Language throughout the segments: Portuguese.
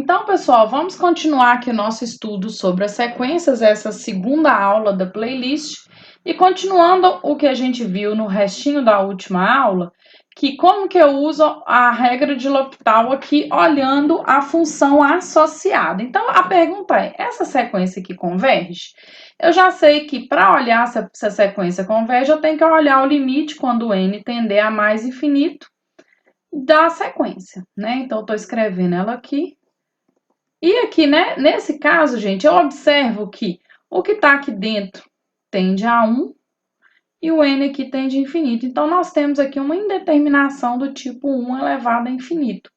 Então, pessoal, vamos continuar aqui o nosso estudo sobre as sequências, essa segunda aula da playlist. E continuando o que a gente viu no restinho da última aula, que como que eu uso a regra de L'Hopital aqui olhando a função associada. Então, a pergunta é, essa sequência aqui converge? Eu já sei que para olhar se a sequência converge, eu tenho que olhar o limite quando o n tender a mais infinito da sequência, né? Então, eu estou escrevendo ela aqui. E aqui, né, nesse caso, gente, eu observo que o que está aqui dentro tende a 1 e o n aqui tende a infinito. Então, nós temos aqui uma indeterminação do tipo 1 elevado a infinito.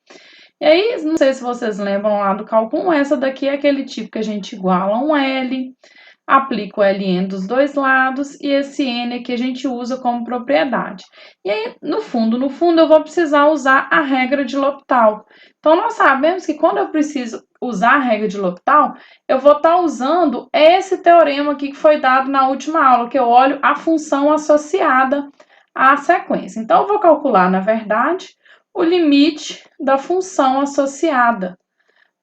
E aí, não sei se vocês lembram lá do cálculo 1, essa daqui é aquele tipo que a gente iguala um L, aplica o Ln dos dois lados e esse n aqui a gente usa como propriedade. E aí, no fundo, eu vou precisar usar a regra de L'Hopital. Então, nós sabemos que quando eu preciso usar a regra de L'Hopital, eu vou estar usando esse teorema aqui que foi dado na última aula, que eu olho a função associada à sequência. Então, eu vou calcular, na verdade, o limite da função associada.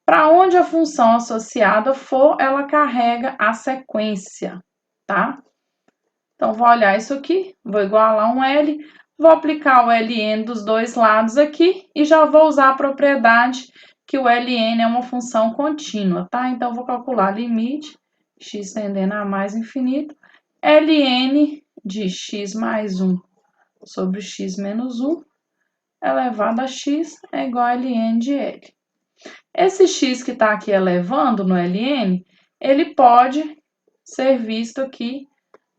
Para onde a função associada for, ela carrega a sequência, tá? Então, vou olhar isso aqui, vou igualar um L, vou aplicar o Ln dos dois lados aqui e já vou usar a propriedade que o Ln é uma função contínua, tá? Então, vou calcular limite, x tendendo a mais infinito, Ln de x mais 1 sobre x menos 1 elevado a x é igual a Ln de L. Esse x que está aqui elevando no Ln, ele pode ser visto aqui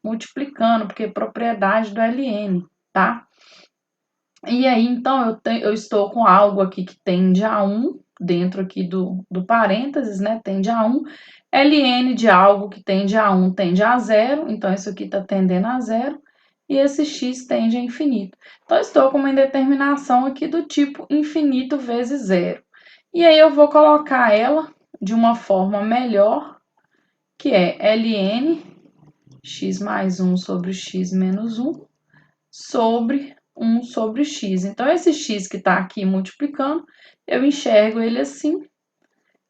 multiplicando, porque é propriedade do Ln, tá? E aí, então, eu estou com algo aqui que tende a 1, dentro aqui do parênteses, né? Tende a 1. Ln de algo que tende a 1 tende a 0, então isso aqui está tendendo a 0. E esse x tende a infinito. Então, eu estou com uma indeterminação aqui do tipo infinito vezes 0. E aí, eu vou colocar ela de uma forma melhor, que é Ln x mais 1 sobre x menos 1 sobre 1 sobre x. Então, esse x que está aqui multiplicando, eu enxergo ele assim,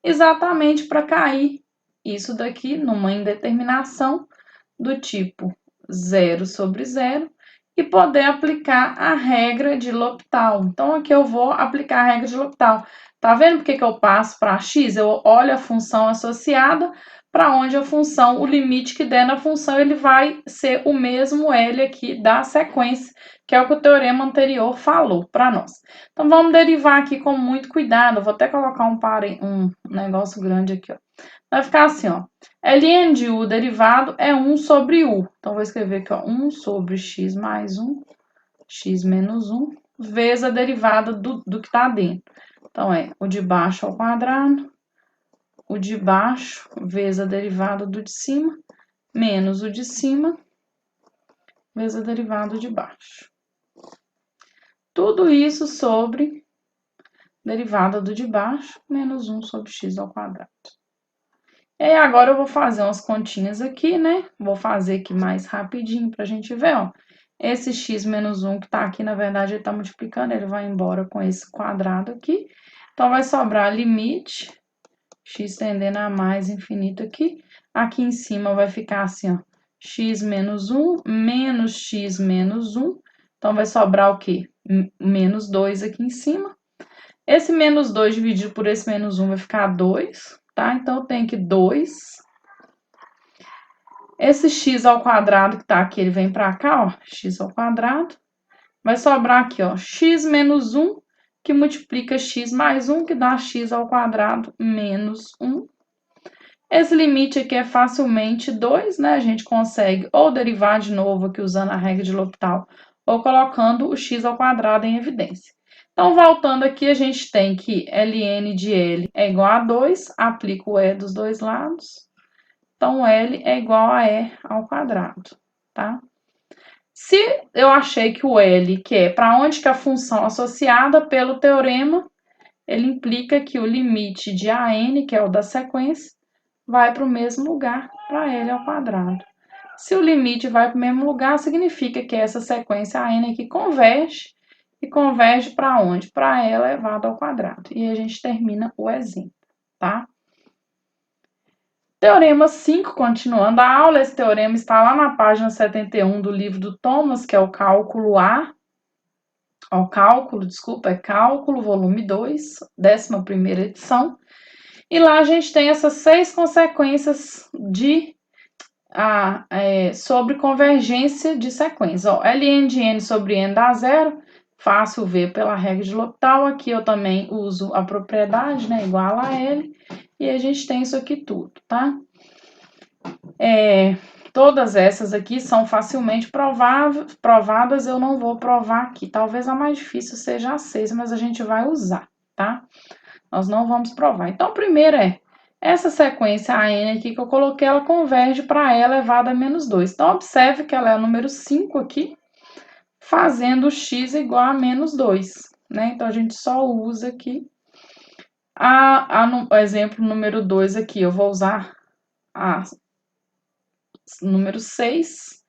exatamente para cair isso daqui numa indeterminação do tipo 0 sobre 0 e poder aplicar a regra de L'Hopital. Então, aqui eu vou aplicar a regra de L'Hopital. Tá vendo por que eu passo para x? Eu olho a função associada, para onde a função, o limite que der na função, ele vai ser o mesmo L aqui da sequência, que é o que o teorema anterior falou para nós. Então, vamos derivar aqui com muito cuidado. Eu vou até colocar um negócio grande aqui, ó. Vai ficar assim, ó. Ln de u derivado é 1 sobre u. Então, vou escrever aqui, ó, 1 sobre x mais 1, x menos 1, vezes a derivada do que está dentro. Então, é o de baixo ao quadrado, o de baixo vezes a derivada do de cima, menos o de cima, vezes a derivada de baixo. Tudo isso sobre derivada do de baixo, menos 1 sobre x ao quadrado. E agora eu vou fazer umas continhas aqui, né? Vou fazer aqui mais rapidinho pra gente ver, ó. Esse x menos 1 que tá aqui, na verdade, ele tá multiplicando, ele vai embora com esse quadrado aqui. Então, vai sobrar limite, x tendendo a mais infinito aqui. Aqui em cima vai ficar assim, ó, x menos 1 menos x menos 1. Então, vai sobrar o quê? Menos 2 aqui em cima. Esse menos 2 dividido por esse menos 1 vai ficar 2, tá? Então, eu tenho que 2. Esse x ao quadrado que tá aqui, ele vem pra cá, ó, x ao quadrado. Vai sobrar aqui, ó, x menos 1, que multiplica x mais 1, que dá x ao quadrado menos 1. Esse limite aqui é facilmente 2, né? A gente consegue ou derivar de novo aqui usando a regra de L'Hopital, ou colocando o x ao quadrado em evidência. Então, voltando aqui, a gente tem que Ln de L é igual a 2, aplico o E dos dois lados. Então, L é igual a E ao quadrado, tá? Se eu achei que o L, que é para onde que a função associada pelo teorema, ele implica que o limite de AN, que é o da sequência, vai para o mesmo lugar, para L ao quadrado. Se o limite vai para o mesmo lugar, significa que essa sequência AN aqui converge, e converge para onde? Para E elevado ao quadrado. E a gente termina o exemplo. tá? Teorema 5, continuando a aula, esse teorema está lá na página 71 do livro do Thomas, que é o cálculo A, é cálculo, volume 2, 11ª edição, e lá a gente tem essas 6 consequências sobre convergência de sequências. Ó, ln de n sobre n dá zero, fácil ver pela regra de L'Hopital. Aqui eu também uso a propriedade, né, igual a L, e a gente tem isso aqui tudo, tá? Todas essas aqui são facilmente provadas, eu não vou provar aqui. Talvez a mais difícil seja a 6, mas a gente vai usar, tá? Nós não vamos provar. Então, primeiro essa sequência AN aqui que eu coloquei, ela converge para E elevado a menos 2. Então, observe que ela é o número 5 aqui, fazendo x igual a menos 2, né? Então, a gente só usa aqui o exemplo número 2 aqui. Eu vou usar número 6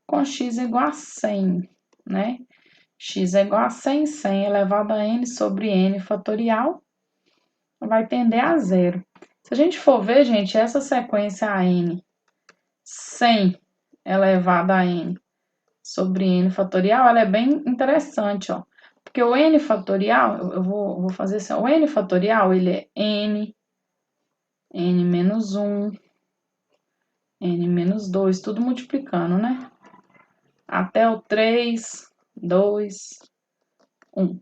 com x igual a 100, né? X é igual a 100, 100 elevado a n sobre n fatorial vai tender a zero. Se a gente for ver, gente, essa sequência AN, 100 elevado a n sobre n fatorial, ela é bem interessante, ó. Porque o n fatorial, eu vou fazer assim, ó, o n fatorial, ele é n menos 1, n menos 2, tudo multiplicando, né? Até o 3, 2, 1.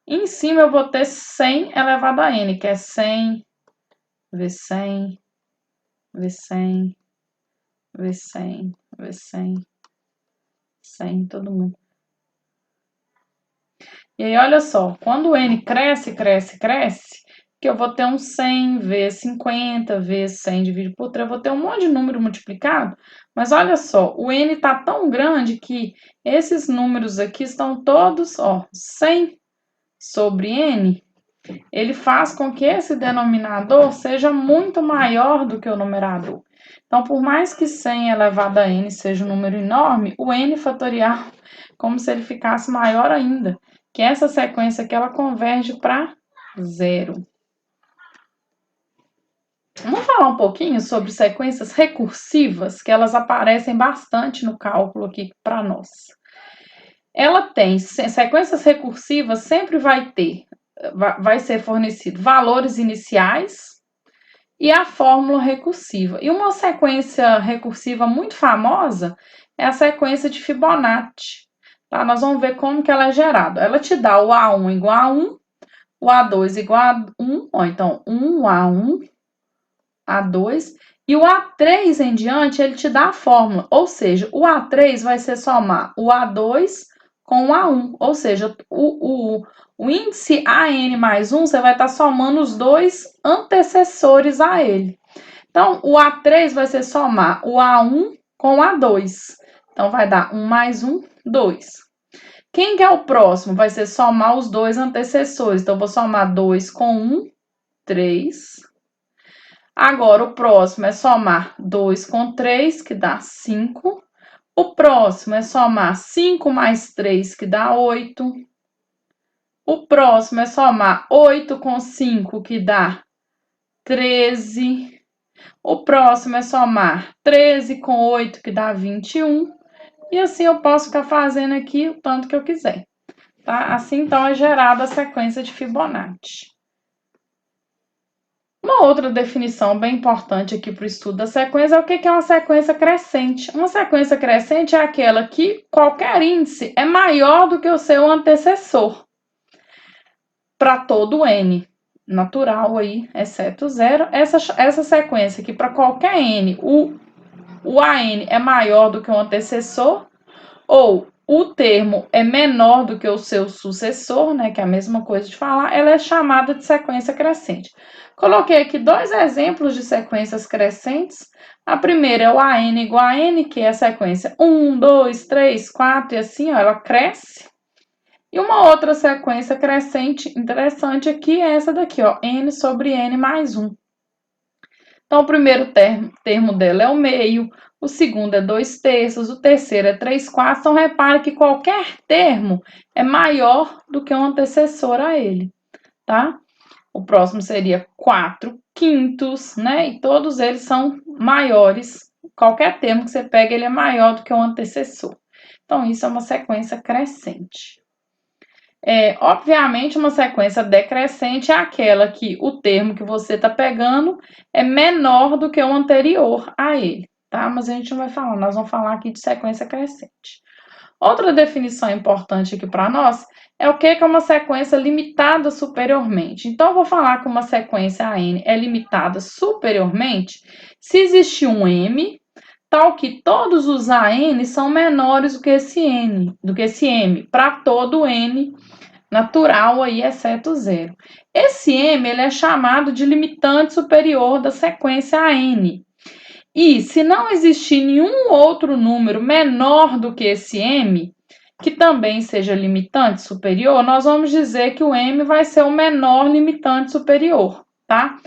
E em cima eu vou ter 100 elevado a n, que é 100 vezes 100, vezes 100, vezes 100, vezes 100, 100, todo mundo. E aí, olha só, quando o n cresce, cresce, cresce, que eu vou ter um 100 vezes 50 vezes 100 dividido por 3, eu vou ter um monte de número multiplicado, mas olha só, o n está tão grande que esses números aqui estão todos, ó, 100 sobre n, ele faz com que esse denominador seja muito maior do que o numerador. Então, por mais que 100 elevado a n seja um número enorme, o n fatorial, como se ele ficasse maior ainda, que essa sequência aqui, ela converge para zero. Vamos falar um pouquinho sobre sequências recursivas, que elas aparecem bastante no cálculo aqui para nós. Ela tem, sequências recursivas sempre vai ser fornecido valores iniciais e a fórmula recursiva. E uma sequência recursiva muito famosa é a sequência de Fibonacci. Tá? Nós vamos ver como que ela é gerada. Ela te dá o A1 igual a 1, o A2 igual a 1, ó, então 1, A1, A2, e o A3 em diante, ele te dá a fórmula, ou seja, o A3 vai ser somar o A2 com o A1, ou seja, o índice AN mais 1, você vai estar somando os dois antecessores a ele. Então, o A3 vai ser somar o A1 com o A2. Então, vai dar 1 mais 1, 2. Quem que é o próximo? Vai ser somar os dois antecessores. Então, eu vou somar 2 com 1, 3. Agora, o próximo é somar 2 com 3, que dá 5. O próximo é somar 5 mais 3, que dá 8. O próximo é somar 8 com 5, que dá 13. O próximo é somar 13 com 8, que dá 21. E assim eu posso ficar fazendo aqui o tanto que eu quiser. Tá? Assim, então, é gerada a sequência de Fibonacci. Uma outra definição bem importante aqui para o estudo da sequência é o que é uma sequência crescente. Uma sequência crescente é aquela que qualquer índice é maior do que o seu antecessor para todo n natural aí, exceto zero. Essa sequência aqui, para qualquer n, o AN é maior do que o antecessor, ou o termo é menor do que o seu sucessor, né, que é a mesma coisa de falar, ela é chamada de sequência crescente. Coloquei aqui dois exemplos de sequências crescentes. A primeira é o AN igual a N, que é a sequência 1, 2, 3, 4, e assim, ó, ela cresce. E uma outra sequência crescente interessante aqui é essa daqui, ó, N sobre N mais 1. Então, o primeiro termo dela é o meio, o segundo é 2/3, o terceiro é 3/4. Então, repare que qualquer termo é maior do que o antecessor a ele, tá? O próximo seria 4 quintos, né? E todos eles são maiores. Qualquer termo que você pega, ele é maior do que o antecessor. Então, isso é uma sequência crescente. Obviamente, uma sequência decrescente é aquela que o termo que você está pegando é menor do que o anterior a ele, tá? Mas a gente não vai falar, nós vamos falar aqui de sequência crescente. Outra definição importante aqui para nós é o que é uma sequência limitada superiormente. Então, eu vou falar que uma sequência AN é limitada superiormente se existir um M, tal que todos os AN são menores do que esse M, para todo N natural aí, exceto zero. Esse M ele é chamado de limitante superior da sequência AN. E se não existir nenhum outro número menor do que esse M, que também seja limitante superior, nós vamos dizer que o M vai ser o menor limitante superior, tá?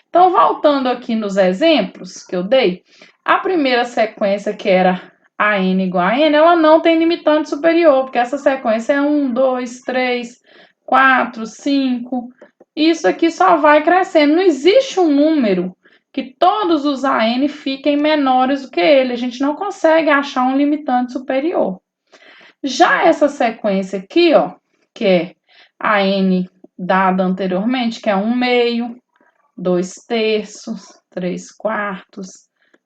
Então, voltando aqui nos exemplos que eu dei, a primeira sequência, que era AN igual a N, ela não tem limitante superior, porque essa sequência é 1, 2, 3, 4, 5. Isso aqui só vai crescendo. Não existe um número que todos os AN fiquem menores do que ele. A gente não consegue achar um limitante superior. Já essa sequência aqui, ó, que é a N dada anteriormente, que é 1/2, 2/3, 3/4,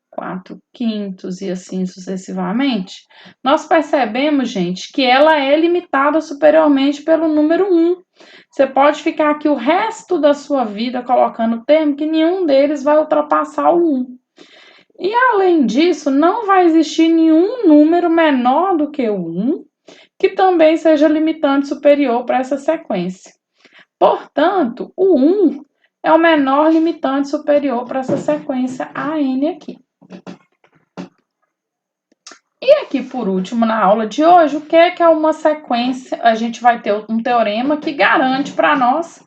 4/5 e assim sucessivamente, nós percebemos, gente, que ela é limitada superiormente pelo número 1. Você pode ficar aqui o resto da sua vida colocando o termo que nenhum deles vai ultrapassar o 1. E além disso, não vai existir nenhum número menor do que o 1 que também seja limitante superior para essa sequência. Portanto, o 1 é o menor limitante superior para essa sequência AN aqui. E aqui, por último, na aula de hoje, o que é uma sequência? A gente vai ter um teorema que garante para nós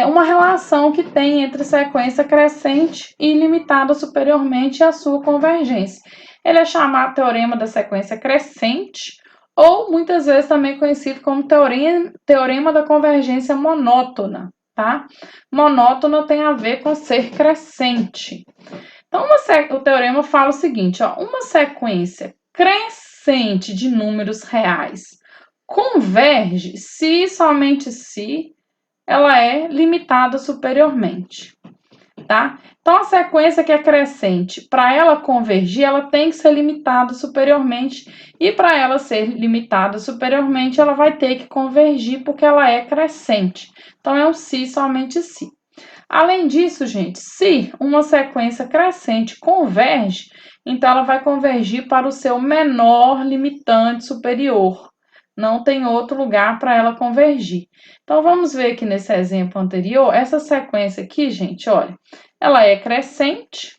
uma relação que tem entre sequência crescente e limitada superiormente e a sua convergência. Ele é chamado teorema da sequência crescente, ou muitas vezes também conhecido como teorema da convergência monótona, tá? Monótona tem a ver com ser crescente. Então, o teorema fala o seguinte, ó, uma sequência crescente de números reais converge se e somente se ela é limitada superiormente, tá? Então, a sequência que é crescente, para ela convergir, ela tem que ser limitada superiormente, e para ela ser limitada superiormente, ela vai ter que convergir porque ela é crescente. Então, é um se somente se. Além disso, gente, se uma sequência crescente converge, então ela vai convergir para o seu menor limitante superior. Não tem outro lugar para ela convergir. Então, vamos ver aqui nesse exemplo anterior, essa sequência aqui, gente, olha, ela é crescente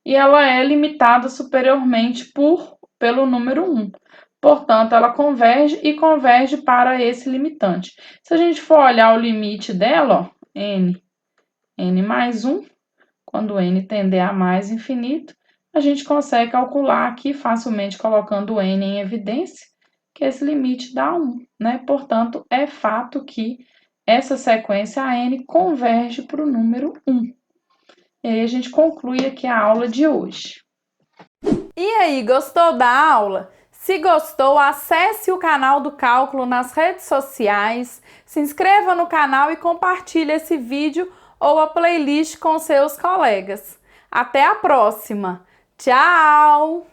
e ela é limitada superiormente pelo número 1. Portanto, ela converge e converge para esse limitante. Se a gente for olhar o limite dela, ó, n mais 1, quando n tender a mais infinito, a gente consegue calcular aqui facilmente colocando o n em evidência, que esse limite dá 1, né? Portanto, é fato que essa sequência AN converge para o número 1. E aí a gente conclui aqui a aula de hoje. E aí, gostou da aula? Se gostou, acesse o canal do Cálculo nas redes sociais, se inscreva no canal e compartilhe esse vídeo ou a playlist com seus colegas. Até a próxima! Tchau!